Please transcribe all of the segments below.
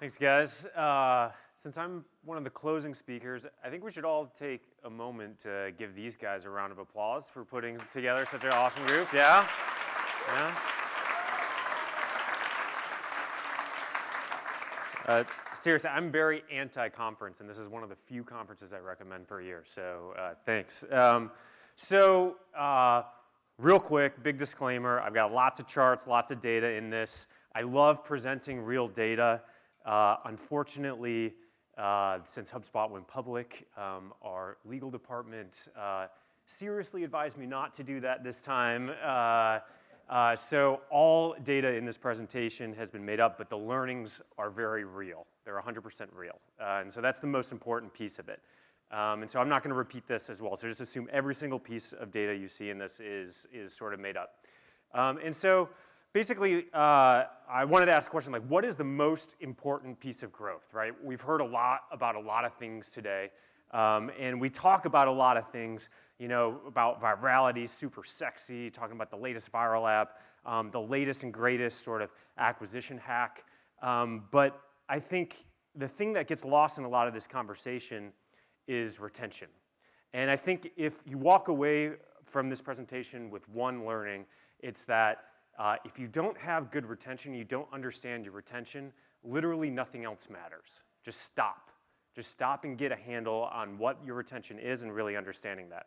Thanks, guys. Since I'm one of the closing speakers, I think we should all take a moment to give these guys a round of applause for putting together such an awesome group. Yeah? Yeah? Seriously, I'm very anti-conference, and this is one of the few conferences I recommend per year, so thanks. Real quick, big disclaimer, I've got lots of charts, lots of data in this. I love presenting real data. Unfortunately, since HubSpot went public, our legal department seriously advised me not to do that this time. So all data in this presentation has been made up, but the learnings are very real. They're 100% real. And so that's the most important piece of it. And so I'm not going to repeat this as well. So just assume every single piece of data you see in this is sort of made up. And so basically, I wanted to ask a question like, what is the most important piece of growth, right? We've heard a lot about a lot of things today. And we talk about a lot of things, you know, about virality, super sexy, talking about the latest viral app, the latest and greatest sort of acquisition hack. But I think the thing that gets lost in a lot of this conversation is retention. And I think if you walk away from this presentation with one learning, it's that if you don't have good retention, you don't understand your retention, literally nothing else matters. Just stop. Just stop and get a handle on what your retention is and really understanding that.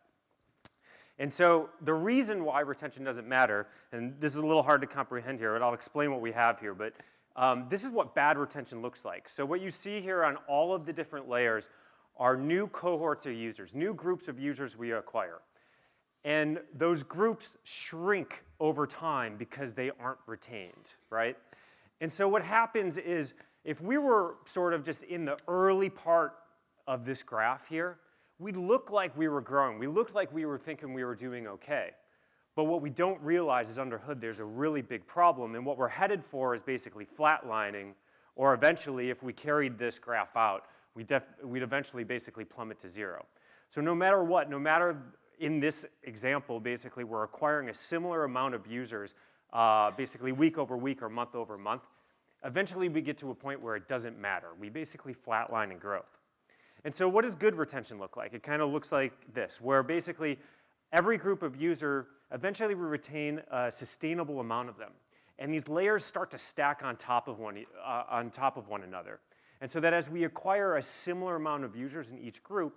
And so the reason why retention doesn't matter, and this is a little hard to comprehend here, but I'll explain what we have here, but this is what bad retention looks like. So what you see here on all of the different layers are new cohorts of users, new groups of users we acquire. And those groups shrink over time because they aren't retained, right? And so what happens is if we were sort of just in the early part of this graph here, we'd look like we were growing. We looked like we were thinking we were doing okay. But what we don't realize is under hood there's a really big problem, and what we're headed for is basically flatlining, or eventually if we carried this graph out, we'd eventually basically plummet to zero. So no matter what, no matter in this example, basically we're acquiring a similar amount of users basically week over week or month over month. Eventually we get to a point where it doesn't matter. We basically flatline in growth. And so what does good retention look like? It kind of looks like this, where basically every group of user, eventually we retain a sustainable amount of them. And these layers start to stack on top of one another. And so that as we acquire a similar amount of users in each group,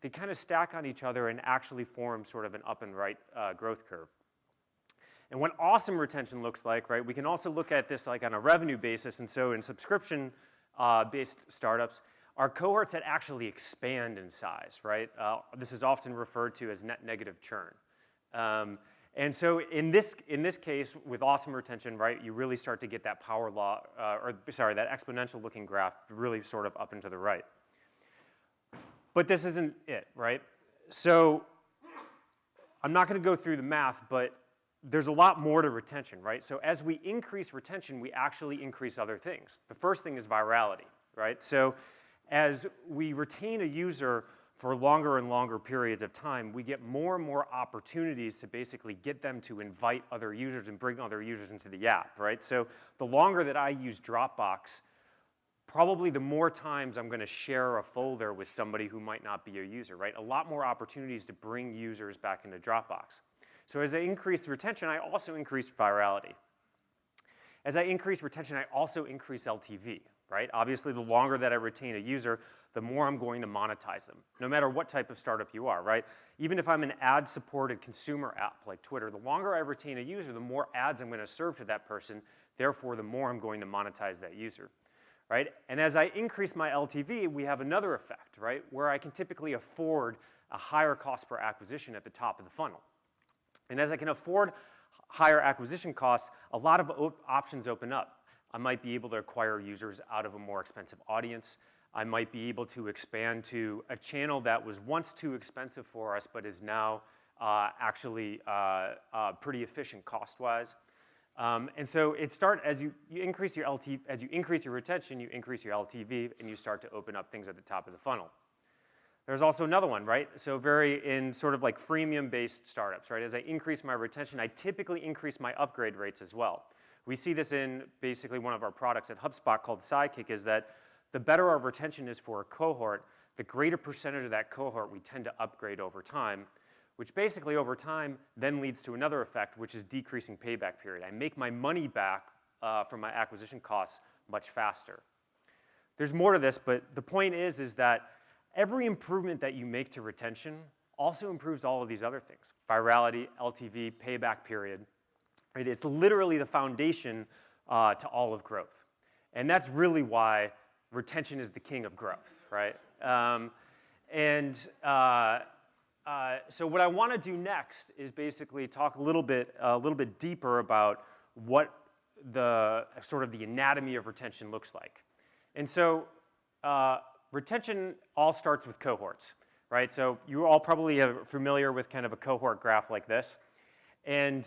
they kind of stack on each other and actually form sort of an up and right growth curve. And what awesome retention looks like, right, we can also look at this like on a revenue basis. And so in subscription-based startups, our cohorts that actually expand in size, right? This is often referred to as net negative churn. And so in this case, with awesome retention, right, you really start to get that power law, that exponential looking graph really sort of up and to the right. But this isn't it, right? So I'm not going to go through the math, but there's a lot more to retention, right? So as we increase retention, we actually increase other things. The first thing is virality, right? So as we retain a user for longer and longer periods of time, we get more and more opportunities to basically get them to invite other users and bring other users into the app, right? So the longer that I use Dropbox, probably the more times I'm going to share a folder with somebody who might not be a user, right? A lot more opportunities to bring users back into Dropbox. So as I increase retention, I also increase virality. As I increase retention, I also increase LTV, right? Obviously, the longer that I retain a user, the more I'm going to monetize them, no matter what type of startup you are, right? Even if I'm an ad-supported consumer app like Twitter, the longer I retain a user, the more ads I'm going to serve to that person, therefore the more I'm going to monetize that user, right? And as I increase my LTV, we have another effect, right? Where I can typically afford a higher cost per acquisition at the top of the funnel. And as I can afford higher acquisition costs, a lot of options open up. I might be able to acquire users out of a more expensive audience. I might be able to expand to a channel that was once too expensive for us, but is now actually pretty efficient cost-wise. And so as you increase your retention, you increase your LTV, and you start to open up things at the top of the funnel. There's also another one, right? So in sort of like freemium-based startups, right? As I increase my retention, I typically increase my upgrade rates as well, We see this in basically one of our products at HubSpot called SIDEKICK, is that the better our retention is for a cohort, the greater percentage of that cohort we tend to upgrade over time, which basically over time then leads to another effect, which is decreasing payback period. I make my money back from my acquisition costs much faster. There's more to this, but the point is that every improvement that you make to retention also improves all of these other things: virality, LTV, payback period. Right? It's literally the foundation to all of growth. And that's really why retention is the king of growth, right? So what I want to do next is basically talk a little bit deeper about what the sort of the anatomy of retention looks like. And so retention all starts with cohorts, right? So you all probably are familiar with kind of a cohort graph like this. And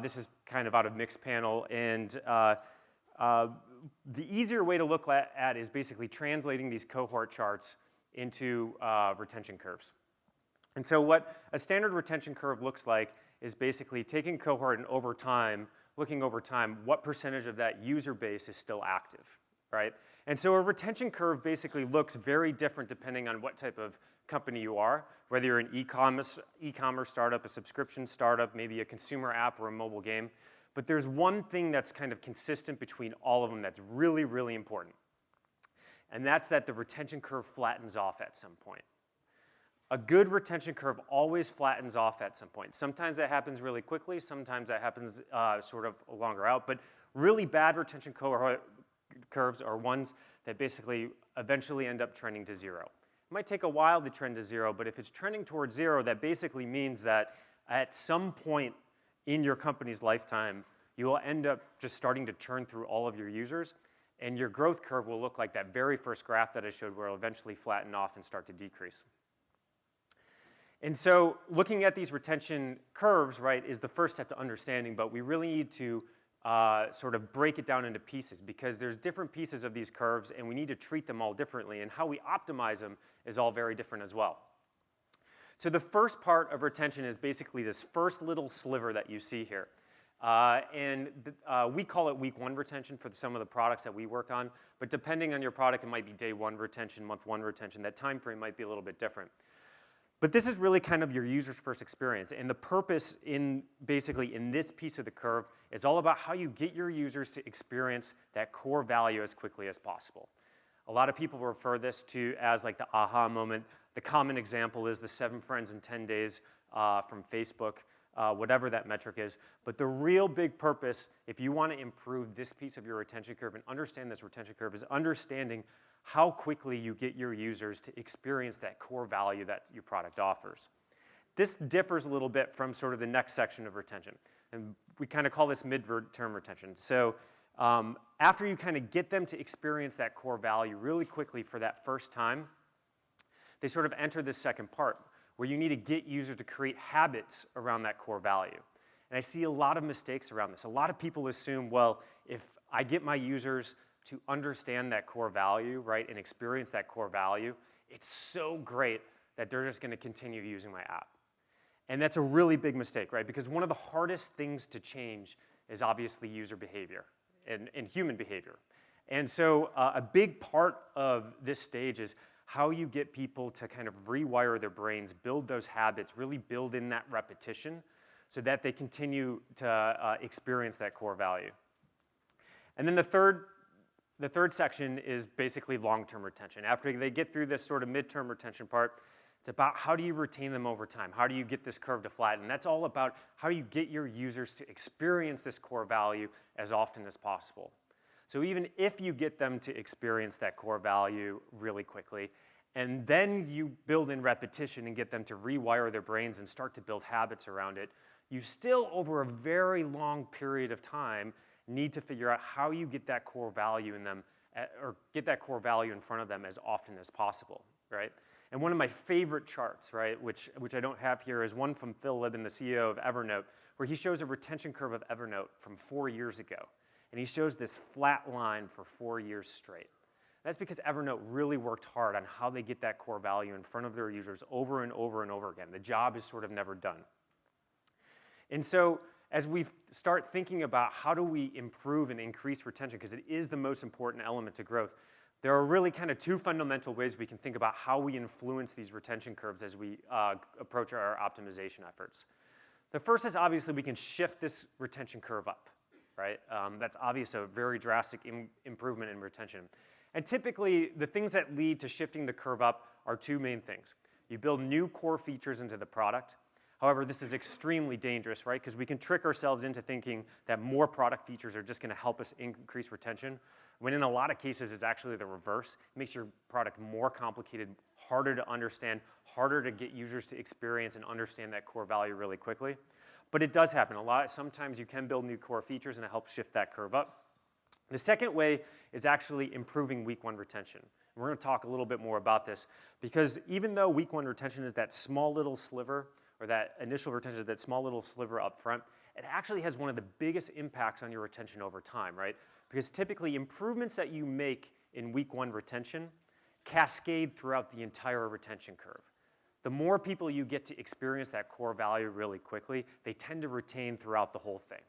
this is kind of out of Mixpanel. And the easier way to look at is basically translating these cohort charts into retention curves. And so what a standard retention curve looks like is basically taking cohort and over time, looking over time, what percentage of that user base is still active, right? And so a retention curve basically looks very different depending on what type of company you are, whether you're an e-commerce startup, a subscription startup, maybe a consumer app or a mobile game. But there's one thing that's kind of consistent between all of them that's really, really important. And that's that the retention curve flattens off at some point. A good retention curve always flattens off at some point. Sometimes that happens really quickly, sometimes that happens sort of longer out, but really bad retention curves are ones that basically eventually end up trending to zero. It might take a while to trend to zero, but if it's trending towards zero, that basically means that at some point in your company's lifetime, you will end up just starting to churn through all of your users, and your growth curve will look like that very first graph that I showed, where it'll eventually flatten off and start to decrease. And so looking at these retention curves, right, is the first step to understanding, but we really need to sort of break it down into pieces, because there's different pieces of these curves and we need to treat them all differently, and how we optimize them is all very different as well. So the first part of retention is basically this first little sliver that you see here. We call it week 1 retention for some of the products that we work on, but depending on your product, it might be day 1 retention, month 1 retention. That time frame might be a little bit different. But this is really kind of your user's first experience, and the purpose basically in this piece of the curve is all about how you get your users to experience that core value as quickly as possible. A lot of people refer this to as like the aha moment. The common example is the 7 friends in 10 days from Facebook, whatever that metric is. But the real big purpose, if you want to improve this piece of your retention curve and understand this retention curve, is understanding how quickly you get your users to experience that core value that your product offers. This differs a little bit from sort of the next section of retention, and we kind of call this mid-term retention. So after you kind of get them to experience that core value really quickly for that first time, they sort of enter this second part, where you need to get users to create habits around that core value. And I see a lot of mistakes around this. A lot of people assume, well, if I get my users to understand that core value, right, and experience that core value, it's so great that they're just going to continue using my app. And that's a really big mistake, right? Because one of the hardest things to change is obviously user behavior and human behavior. And so a big part of this stage is how you get people to kind of rewire their brains, build those habits, really build in that repetition so that they continue to experience that core value. And then the third section is basically long-term retention. After they get through this sort of midterm retention part, it's about how do you retain them over time? How do you get this curve to flatten? That's all about how do you get your users to experience this core value as often as possible. So even if you get them to experience that core value really quickly, and then you build in repetition and get them to rewire their brains and start to build habits around it, you still, over a very long period of time, need to figure out how you get that core value in them, or get that core value in front of them as often as possible, right? And one of my favorite charts, right, which I don't have here, is one from Phil Libin, the CEO of Evernote, where he shows a retention curve of Evernote from 4 years ago. And he shows this flat line for 4 years straight. That's because Evernote really worked hard on how they get that core value in front of their users over and over and over again. The job is sort of never done. And so as we start thinking about how do we improve and increase retention, because it is the most important element to growth, there are really kind of two fundamental ways we can think about how we influence these retention curves as we approach our optimization efforts. The first is obviously we can shift this retention curve up, right? That's obvious, a very drastic improvement in retention. And typically, the things that lead to shifting the curve up are two main things. You build new core features into the product. However, this is extremely dangerous, right? Because we can trick ourselves into thinking that more product features are just going to help us increase retention, when in a lot of cases it's actually the reverse. It makes your product more complicated, harder to understand, harder to get users to experience and understand that core value really quickly. But it does happen a lot. Sometimes you can build new core features and it helps shift that curve up. The second way is actually improving week one retention. And we're going to talk a little bit more about this, because even though week one retention is that small little sliver, or that initial retention is that small little sliver up front, it actually has one of the biggest impacts on your retention over time, right? Because typically improvements that you make in week one retention cascade throughout the entire retention curve. The more people you get to experience that core value really quickly, they tend to retain throughout the whole thing.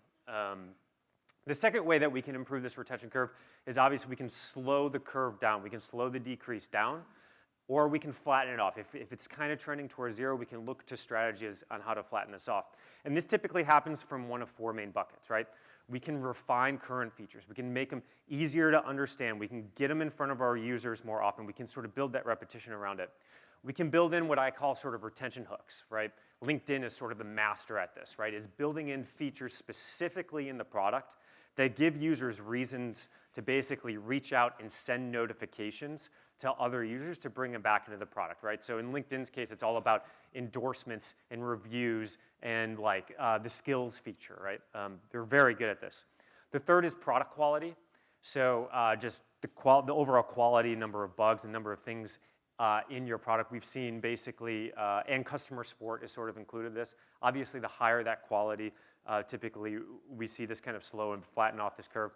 The second way that we can improve this retention curve is obviously we can slow the curve down. We can slow the decrease down, or we can flatten it off. If it's kind of trending towards zero, we can look to strategies on how to flatten this off. And this typically happens from one of four main buckets, right? We can refine current features. We can make them easier to understand. We can get them in front of our users more often. We can sort of build that repetition around it. We can build in what I call sort of retention hooks, right? LinkedIn is sort of the master at this, right? It's building in features specifically in the product that give users reasons to basically reach out and send notifications to other users to bring them back into the product, right? So in LinkedIn's case, it's all about endorsements and reviews and like the skills feature, right? They're very good at this. The third is product quality. So just the overall quality, number of bugs, and number of things in your product. We've seen basically, and customer support is sort of included in this. Obviously, the higher that quality, typically we see this kind of slow and flatten off this curve.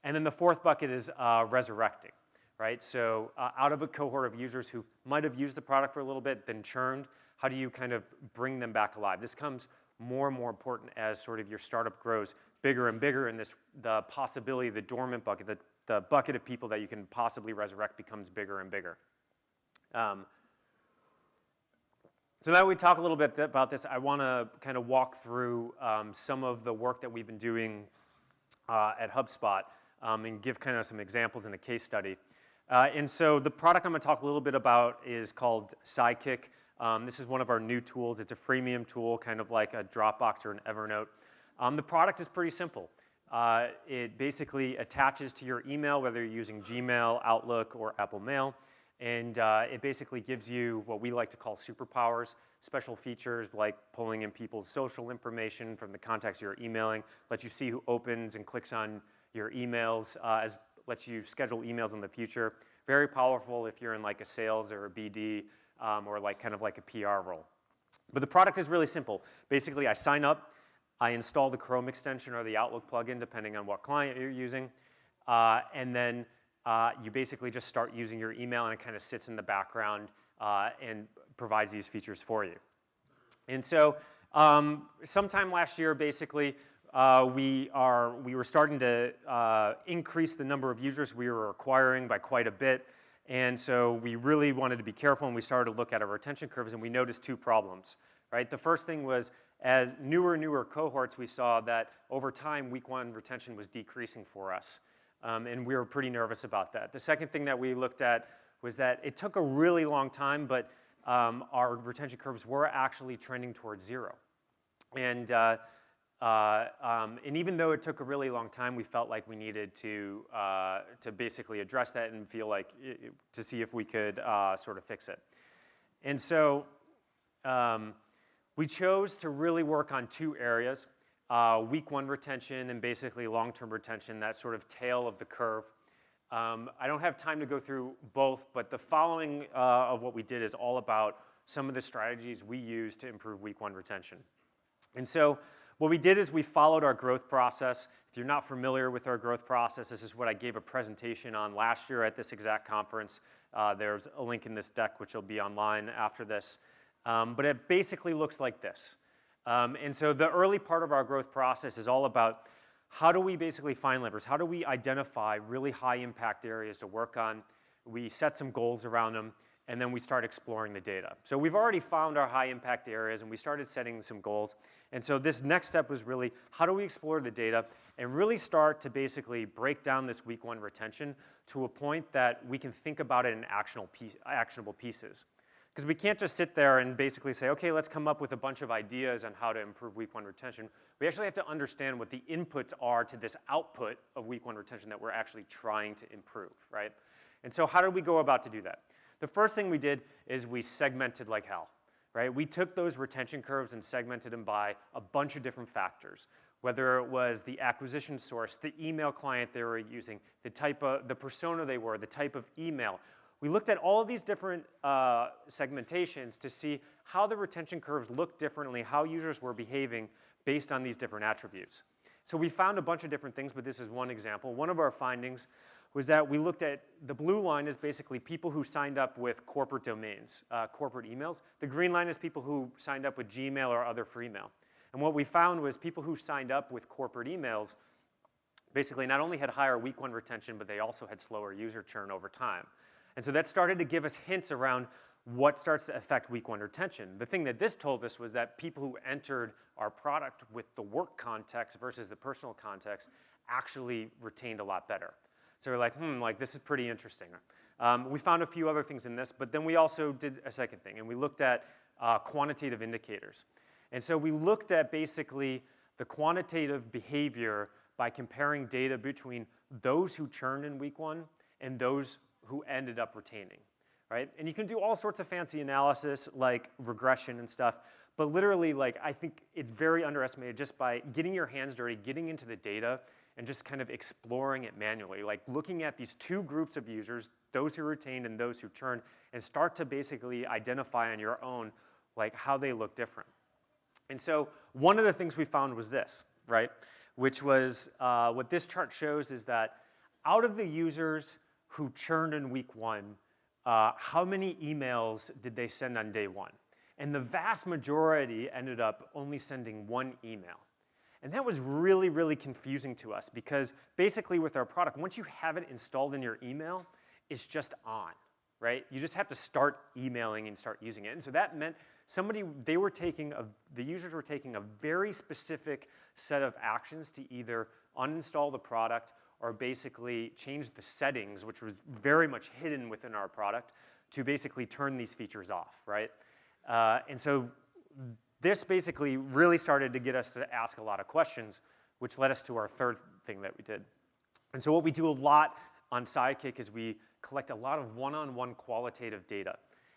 And then the fourth bucket is resurrecting, right? So out of a cohort of users who might have used the product for a little bit, then churned, how do you kind of bring them back alive? This comes more and more important as sort of your startup grows bigger and bigger, and the possibility, the dormant bucket, the bucket of people that you can possibly resurrect becomes bigger and bigger. So now we talk a little bit about this. I want to kind of walk through some of the work that we've been doing at HubSpot and give kind of some examples in a case study. And so the product I'm going to talk a little bit about is called SIDEKICK. This is one of our new tools. It's a freemium tool, kind of like a Dropbox or an Evernote. The product is pretty simple. It basically attaches to your email, whether you're using Gmail, Outlook, or Apple Mail. And it basically gives you what we like to call superpowers, special features like pulling in people's social information from the contacts you're emailing, lets you see who opens and clicks on your emails, lets you schedule emails in the future. Very powerful if you're in like a sales or a BD or like kind of like a PR role. But the product is really simple. Basically, I sign up, I install the Chrome extension or the Outlook plugin, depending on what client you're using, and then you basically just start using your email, and it kind of sits in the background and provides these features for you. And so sometime last year, basically, we were starting to increase the number of users we were acquiring by quite a bit. And so we really wanted to be careful, and we started to look at our retention curves, and we noticed two problems, right? The first thing was, as newer cohorts, we saw that over time, week one retention was decreasing for us. And we were pretty nervous about that. The second thing that we looked at was that it took a really long time, but our retention curves were actually trending towards zero. And even though it took a really long time, we felt like we needed to basically address that and feel like to see if we could sort of fix it. And so we chose to really work on two areas. Week one retention and basically long-term retention, that sort of tail of the curve. I don't have time to go through both, but the following of what we did is all about some of the strategies we use to improve week one retention. And so what we did is we followed our growth process. If you're not familiar with our growth process, this is what I gave a presentation on last year at this exact conference. There's a link in this deck, which will be online after this. But it basically looks like this. And so the early part of our growth process is all about how do we basically find levers? How do we identify really high impact areas to work on? We set some goals around them, and then we start exploring the data. So we've already found our high impact areas, and we started setting some goals. And so this next step was really, how do we explore the data and really start to basically break down this week 1 retention to a point that we can think about it in actionable pieces. Because we can't just sit there and basically say, okay, let's come up with a bunch of ideas on how to improve week 1 retention. We actually have to understand what the inputs are to this output of week 1 retention that we're actually trying to improve, right? And so how did we go about to do that? The first thing we did is we segmented like hell, right? We took those retention curves and segmented them by a bunch of different factors, whether it was the acquisition source, the email client they were using, the persona they were, the type of email. We looked at all of these different segmentations to see how the retention curves looked differently, how users were behaving based on these different attributes. So we found a bunch of different things, but this is one example. One of our findings was that we looked at, the blue line is basically people who signed up with corporate domains, corporate emails. The green line is people who signed up with Gmail or other free mail. And what we found was people who signed up with corporate emails basically not only had higher week 1 retention, but they also had slower user churn over time. And so that started to give us hints around what starts to affect week 1 retention. The thing that this told us was that people who entered our product with the work context versus the personal context actually retained a lot better. So we're like, this is pretty interesting. We found a few other things in this, but then we also did a second thing, and we looked at quantitative indicators. And so we looked at basically the quantitative behavior by comparing data between those who churned in week 1 and those who ended up retaining, right? And you can do all sorts of fancy analysis like regression and stuff, but literally, I think it's very underestimated just by getting your hands dirty, getting into the data, and just kind of exploring it manually, like looking at these two groups of users, those who retained and those who churned, and start to basically identify on your own how they look different. And so one of the things we found was this, right? Which was what this chart shows is that out of the users who churned in week 1, how many emails did they send on day 1? And the vast majority ended up only sending 1 email. And that was really, really confusing to us because basically with our product, once you have it installed in your email, it's just on, right? You just have to start emailing and start using it. And so that meant the users were taking a very specific set of actions to either uninstall the product or basically change the settings, which was very much hidden within our product, to basically turn these features off, right? And so this basically really started to get us to ask a lot of questions, which led us to our third thing that we did. And so what we do a lot on Sidekick is we collect a lot of one-on-one qualitative data.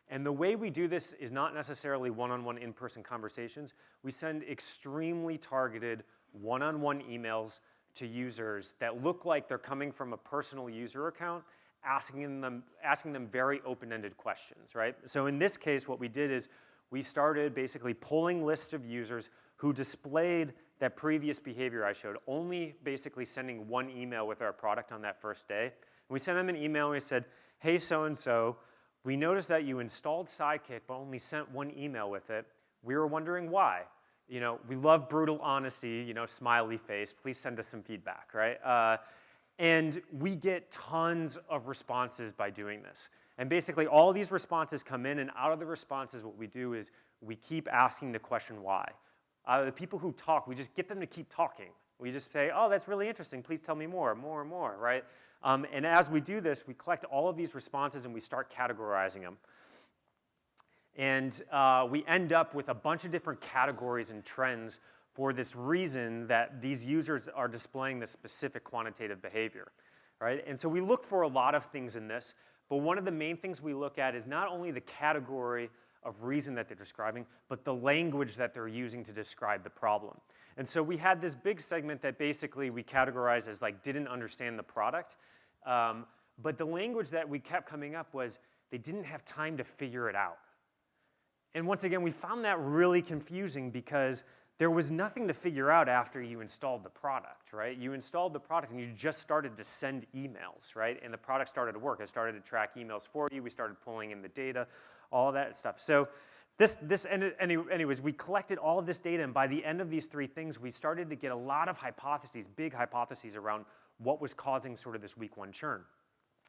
And the way we do this is not necessarily one-on-one in-person conversations. We send extremely targeted one-on-one emails to users that look like they're coming from a personal user account, asking them very open-ended questions, right? So in this case, what we did is we started basically pulling lists of users who displayed that previous behavior I showed, only basically sending 1 email with our product on that first day. And we sent them an email and we said, hey, so-and-so, we noticed that you installed Sidekick but only sent 1 email with it. We were wondering why. We love brutal honesty, smiley face. Please send us some feedback, right? And we get tons of responses by doing this. And basically, all these responses come in, and out of the responses, what we do is we keep asking the question why. The people who talk, we just get them to keep talking. We just say, oh, that's really interesting. Please tell me more, right? And as we do this, we collect all of these responses, and we start categorizing them. And we end up with a bunch of different categories and trends for this reason that these users are displaying this specific quantitative behavior, right? And so we look for a lot of things in this, but one of the main things we look at is not only the category of reason that they're describing, but the language that they're using to describe the problem. And so we had this big segment that basically we categorized as didn't understand the product, but the language that we kept coming up was they didn't have time to figure it out. And once again, we found that really confusing because there was nothing to figure out after you installed the product, right? You installed the product and you just started to send emails, right? And the product started to work. It started to track emails for you. We started pulling in the data, all of that stuff. So anyways, we collected all of this data, and by the end of these 3 things, we started to get a lot of hypotheses, big hypotheses around what was causing sort of this week 1 churn.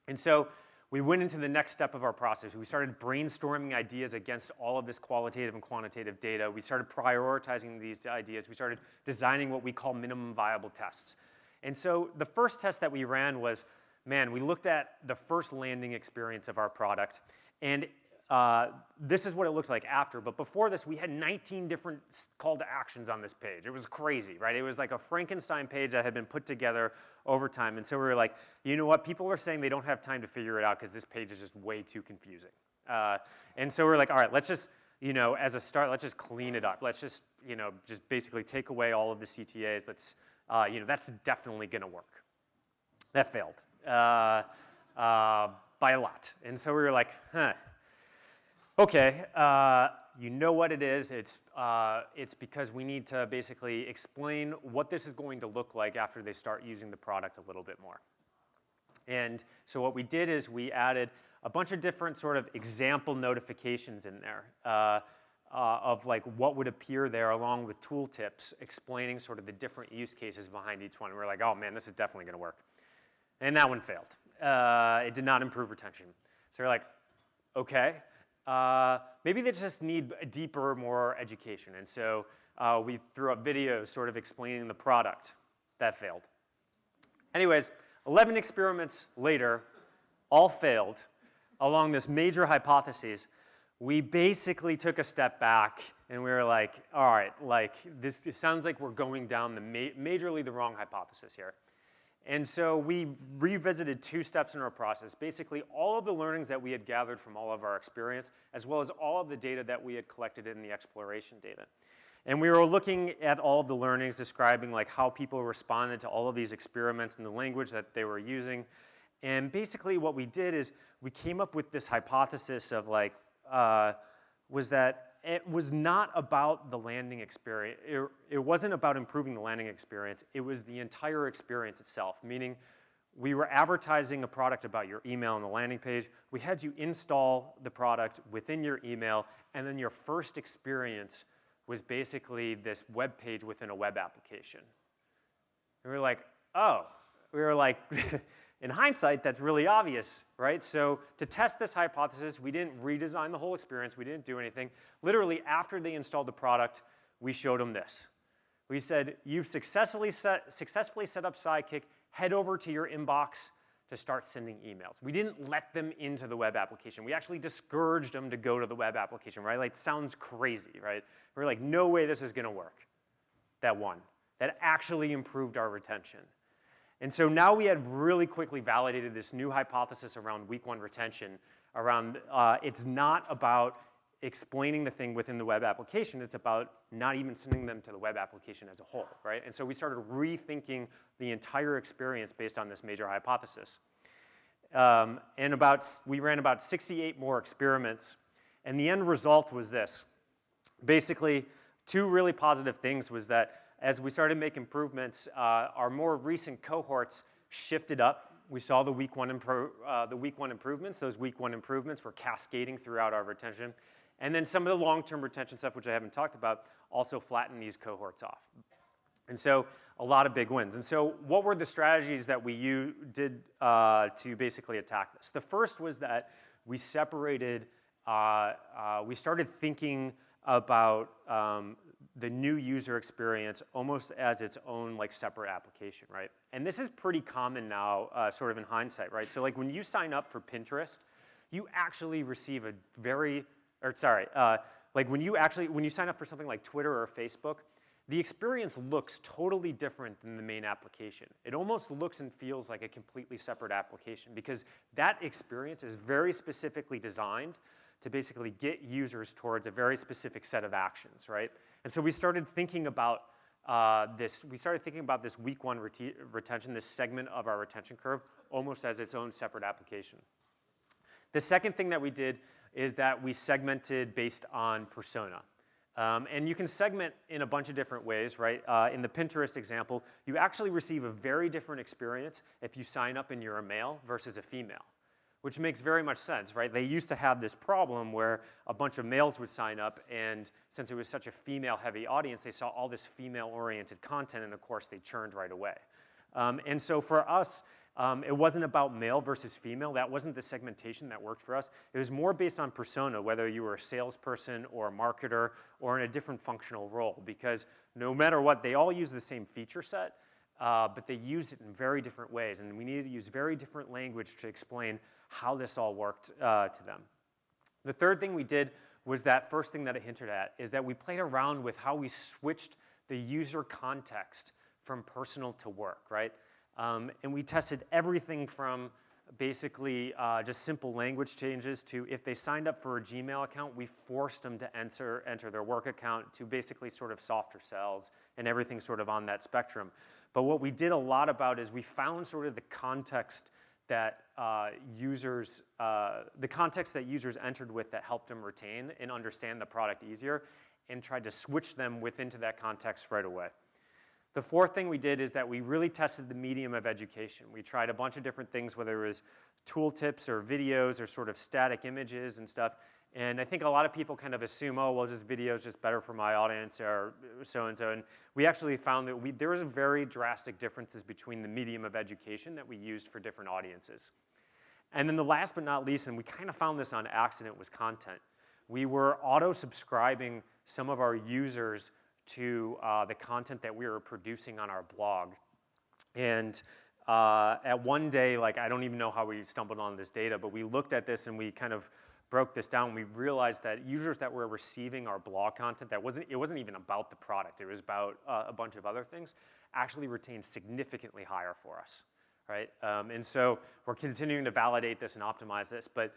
And so we went into the next step of our process. We started brainstorming ideas against all of this qualitative and quantitative data. We started prioritizing these ideas. We started designing what we call minimum viable tests. And so the first test that we ran was, man, we looked at the first landing experience of our product, and this is what it looked like after. But before this, we had 19 different call to actions on this page. It was crazy, right? It was like a Frankenstein page that had been put together over time. And so we were like, you know what? People are saying they don't have time to figure it out because this page is just way too confusing. And so we're like, all right, let's just, you know, as a start, let's just clean it up. Let's just, you know, just basically take away all of the CTAs. Let's, you know, that's definitely going to work. That failed by a lot. And so we were like, huh. Okay, you know what it is. It's because we need to basically explain what this is going to look like after they start using the product a little bit more. And so what we did is we added a bunch of different sort of example notifications in there of like what would appear there, along with tooltips explaining sort of the different use cases behind each one. And we're like, oh man, this is definitely going to work. And that one failed. It did not improve retention. So we're like, okay. Maybe they just need a deeper, more education. And so we threw up videos sort of explaining the product. That failed. Anyways, 11 experiments later, all failed along this major hypothesis. We basically took a step back and we were like, all right, like this, it sounds like we're going down the majorly the wrong hypothesis here. And so we revisited 2 steps in our process, basically all of the learnings that we had gathered from all of our experience, as well as all of the data that we had collected in the exploration data. And we were looking at all of the learnings, describing like how people responded to all of these experiments and the language that they were using. And basically what we did is we came up with this hypothesis of like, was that it was not about the landing experience. It wasn't about improving the landing experience. It was the entire experience itself, meaning we were advertising a product about your email on the landing page. We had you install the product within your email, and then your first experience was basically this web page within a web application. And we were like, oh. We were like, in hindsight, that's really obvious, right? So to test this hypothesis, we didn't redesign the whole experience. We didn't do anything. Literally, after they installed the product, we showed them this. We said, you've successfully set up Sidekick. Head over to your inbox to start sending emails. We didn't let them into the web application. We actually discouraged them to go to the web application, right? Like, sounds crazy, right? We're like, no way this is going to work. That one. That actually improved our retention. And so now we had really quickly validated this new hypothesis around week 1 retention, around it's not about explaining the thing within the web application, it's about not even sending them to the web application as a whole, right? And so we started rethinking the entire experience based on this major hypothesis. And we ran about 68 more experiments, and the end result was this. Basically, 2 really positive things was that as we started to make improvements, our more recent cohorts shifted up. We saw the week 1 improvements. Those week 1 improvements were cascading throughout our retention. And then some of the long-term retention stuff, which I haven't talked about, also flattened these cohorts off. And so a lot of big wins. And so what were the strategies that we did to basically attack this? The first was that we separated, we started thinking about the new user experience almost as its own like separate application, right? And this is pretty common now, sort of in hindsight, right? So like when you sign up for Pinterest, you actually receive a like when you sign up for something like Twitter or Facebook, the experience looks totally different than the main application. It almost looks and feels like a completely separate application because that experience is very specifically designed to basically get users towards a very specific set of actions, right? And so we started thinking about this week 1 retention, this segment of our retention curve, almost as its own separate application. The second thing that we did is that we segmented based on persona. And you can segment in a bunch of different ways, right? In the Pinterest example, you actually receive a very different experience if you sign up and you're a male versus a female. which makes very much sense, right? They used to have this problem where a bunch of males would sign up, and since it was such a female-heavy audience, they saw all this female-oriented content, and of course, they churned right away. And so for us, it wasn't about male versus female. That wasn't the segmentation that worked for us. It was more based on persona, whether you were a salesperson or a marketer or in a different functional role, because no matter what, they all use the same feature set, but they use it in very different ways, and we needed to use very different language to explain how this all worked to them. The third thing we did was that first thing that I hinted at, is that we played around with how we switched the user context from personal to work, right? And we tested everything from basically just simple language changes to if they signed up for a Gmail account, we forced them to enter their work account, to basically sort of softer sells and everything sort of on that spectrum. But what we did a lot about is we found sort of the context that users entered with that helped them retain and understand the product easier, and tried to switch them into that context right away. The fourth thing we did is that we really tested the medium of education. We tried a bunch of different things, whether it was tooltips or videos or sort of static images and stuff. And I think a lot of people kind of assume, oh, well, just video is just better for my audience or so-and-so. And we actually found that there was very drastic differences between the medium of education that we used for different audiences. And then the last but not least, and we kind of found this on accident, was content. We were auto-subscribing some of our users to the content that we were producing on our blog. And at one day, like, I don't even know how we stumbled on this data, but we looked at this and we kind of broke this down. We realized that users that were receiving our blog content, it wasn't even about the product, it was about a bunch of other things, actually retained significantly higher for us, right? And so we're continuing to validate this and optimize this, but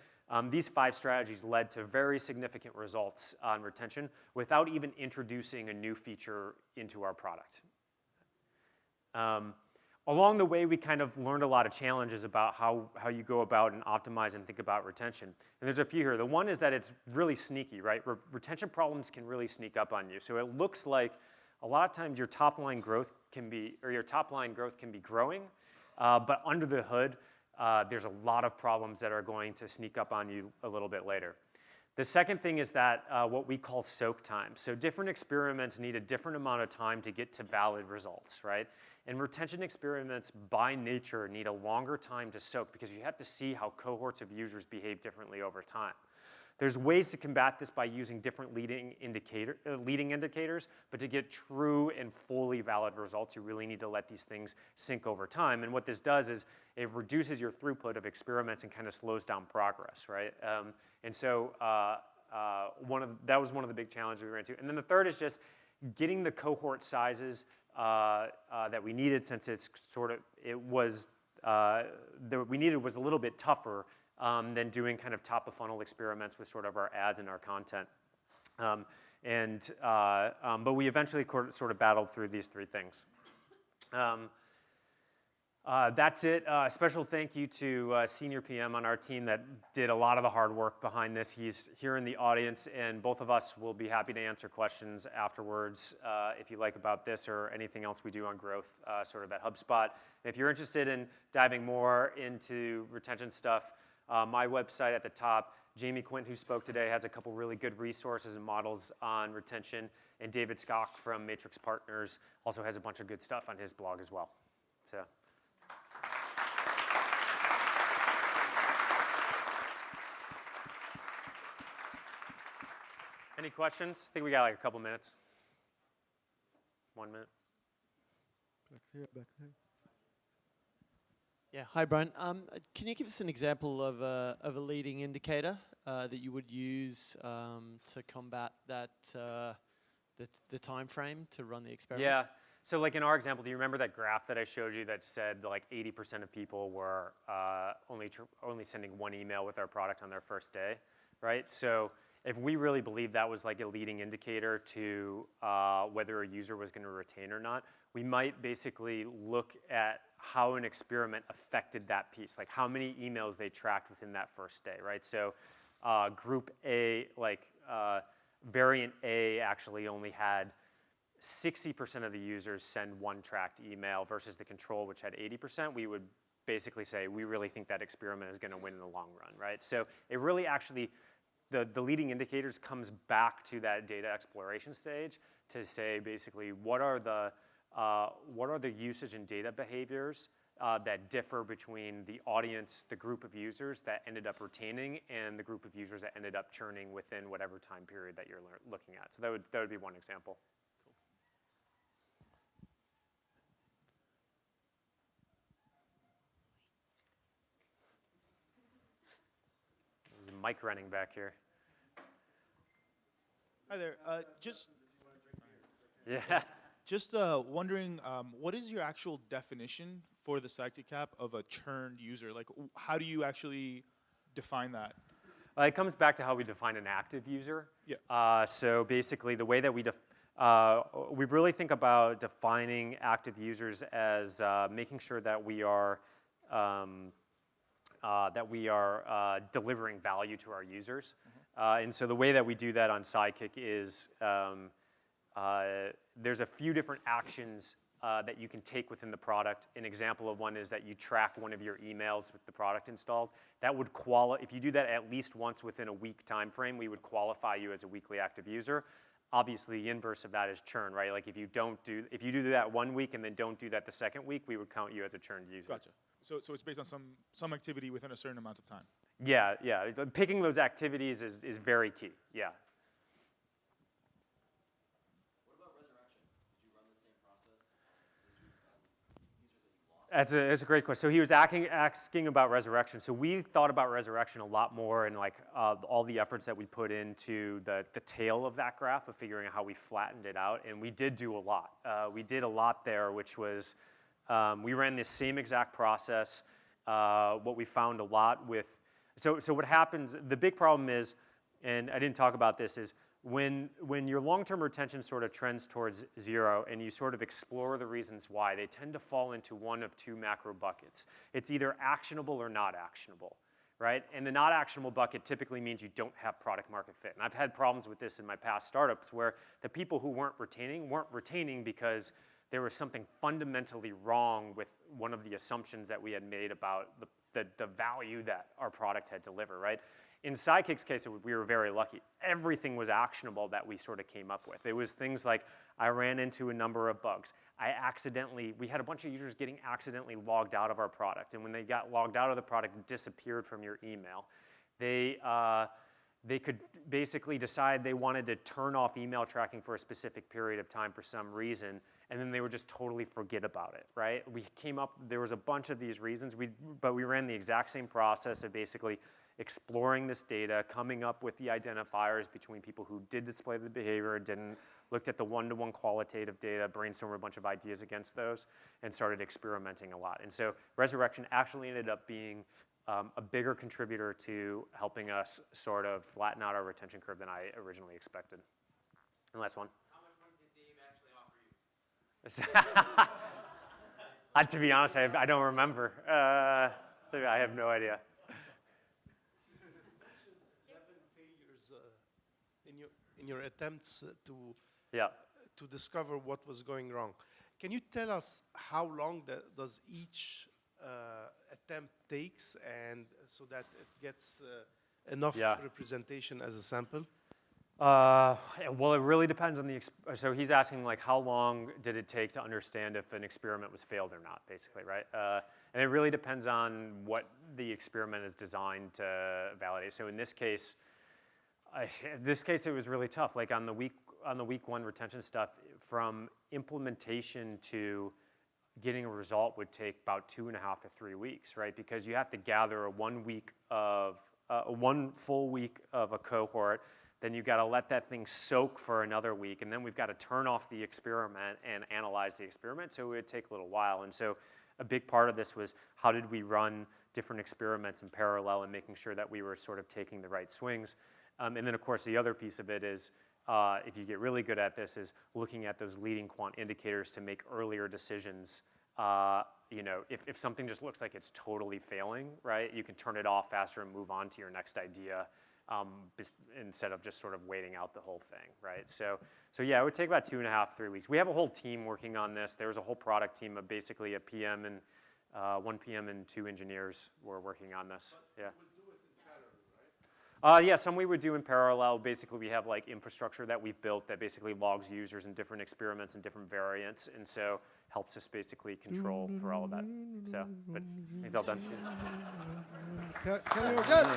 these 5 strategies led to very significant results on retention without even introducing a new feature into our product. Along the way, we kind of learned a lot of challenges about how you go about and optimize and think about retention. And there's a few here. The one is that it's really sneaky, right? Retention problems can really sneak up on you. So it looks like a lot of times your top line growth can be growing, but under the hood, there's a lot of problems that are going to sneak up on you a little bit later. The second thing is that what we call soak time. So different experiments need a different amount of time to get to valid results, right? And retention experiments, by nature, need a longer time to soak because you have to see how cohorts of users behave differently over time. There's ways to combat this by using different leading indicators, but to get true and fully valid results, you really need to let these things sink over time. And what this does is it reduces your throughput of experiments and kind of slows down progress, right? And so that was one of the big challenges we ran into. And then the third is just getting the cohort sizes that we needed, since we needed was a little bit tougher than doing kind of top of funnel experiments with sort of our ads and our content. But we eventually sort of battled through these 3 things. That's it. Special thank you to Senior PM on our team that did a lot of the hard work behind this. He's here in the audience, and both of us will be happy to answer questions afterwards if you like about this or anything else we do on growth sort of at HubSpot. If you're interested in diving more into retention stuff, my website at the top, Jamie Quint, who spoke today, has a couple really good resources and models on retention, and David Skock from Matrix Partners also has a bunch of good stuff on his blog as well. So. Any questions? I think we got like a couple minutes. 1 minute. Back there. Yeah, hi Brian. Can you give us an example of a leading indicator that you would use to combat that the time frame to run the experiment? Yeah. So like in our example, do you remember that graph that I showed you that said like 80% of people were only sending 1 email with our product on their first day, right? So if we really believed that was like a leading indicator to whether a user was going to retain or not, we might basically look at how an experiment affected that piece, like how many emails they tracked within that first day, right? So group A, variant A actually only had 60% of the users send 1 tracked email versus the control, which had 80%. We would basically say, we really think that experiment is gonna win in the long run, right? So it really actually, the leading indicators comes back to that data exploration stage to say basically what are the usage and data behaviors that differ between the audience, the group of users that ended up retaining, and the group of users that ended up churning within whatever time period that you're looking at. So that would be one example. There's a mic running back here. Hi there. Yeah. Just wondering, what is your actual definition for the Sidekick app of a churned user? Like, how do you actually define that? It comes back to how we define an active user. Yeah. So basically, the way that we really think about defining active users as making sure that we are delivering value to our users. And so the way that we do that on Sidekick is there's a few different actions that you can take within the product. An example of one is that you track one of your emails with the product installed. That would if you do that at least once within a week time frame, we would qualify you as a weekly active user. Obviously, the inverse of that is churn, right? Like if you do that 1 week and then don't do that the second week, we would count you as a churned user. Gotcha. So it's based on some activity within a certain amount of time. Yeah, yeah. Picking those activities is very key. Yeah. What about resurrection? Did you run the same process? Did you users that you lost? That's a great question. So he was asking about resurrection. So we thought about resurrection a lot more in like all the efforts that we put into the tail of that graph of figuring out how we flattened it out, and we did do a lot. We did a lot there, which was we ran this same exact process. What we found a lot with so what happens, the big problem is, and I didn't talk about this, is when your long-term retention sort of trends towards 0 and you sort of explore the reasons why, they tend to fall into one of two macro buckets. It's either actionable or not actionable, right? And the not actionable bucket typically means you don't have product market fit. And I've had problems with this in my past startups where the people who weren't retaining because there was something fundamentally wrong with one of the assumptions that we had made about the value that our product had delivered, right? In Sidekick's case, we were very lucky. Everything was actionable that we sort of came up with. It was things like I ran into a number of bugs. We had a bunch of users getting accidentally logged out of our product. And when they got logged out of the product and disappeared from your email, they could basically decide they wanted to turn off email tracking for a specific period of time for some reason, and then they would just totally forget about it, right? There was a bunch of these reasons, but we ran the exact same process of basically exploring this data, coming up with the identifiers between people who did display the behavior, didn't, looked at the one-to-one qualitative data, brainstormed a bunch of ideas against those, and started experimenting a lot. And so resurrection actually ended up being a bigger contributor to helping us sort of flatten out our retention curve than I originally expected. And last one. How much money did Dave actually offer you? To be honest, I don't remember. I have no idea. Failures in your attempts Yeah. to discover what was going wrong. Can you tell us how long does each attempt takes, and so that it gets enough representation as a sample? Well, it really depends on so he's asking like how long did it take to understand if an experiment was failed or not, basically, right? And it really depends on what the experiment is designed to validate. So in this case, it was really tough. Like on the week 1 retention stuff, from implementation to getting a result would take about 2.5 to 3 weeks, right? Because you have to gather one full week of a cohort, then you've got to let that thing soak for another week, and then we've got to turn off the experiment and analyze the experiment, so it would take a little while. And so a big part of this was how did we run different experiments in parallel and making sure that we were sort of taking the right swings. And then, of course, the other piece of it is, if you get really good at this, is looking at those leading quant indicators to make earlier decisions. If something just looks like it's totally failing, right, you can turn it off faster and move on to your next idea instead of just sort of waiting out the whole thing, right? So yeah, it would take about 2.5, 3 weeks. We have a whole team working on this. There was a whole product team of basically a PM and 1 PM and 2 engineers were working on this. Yeah. Yeah, some we would do in parallel. Basically, we have like infrastructure that we've built that basically logs users and different experiments and different variants, and so helps us basically control for all of that. So, but it's all done. Can you just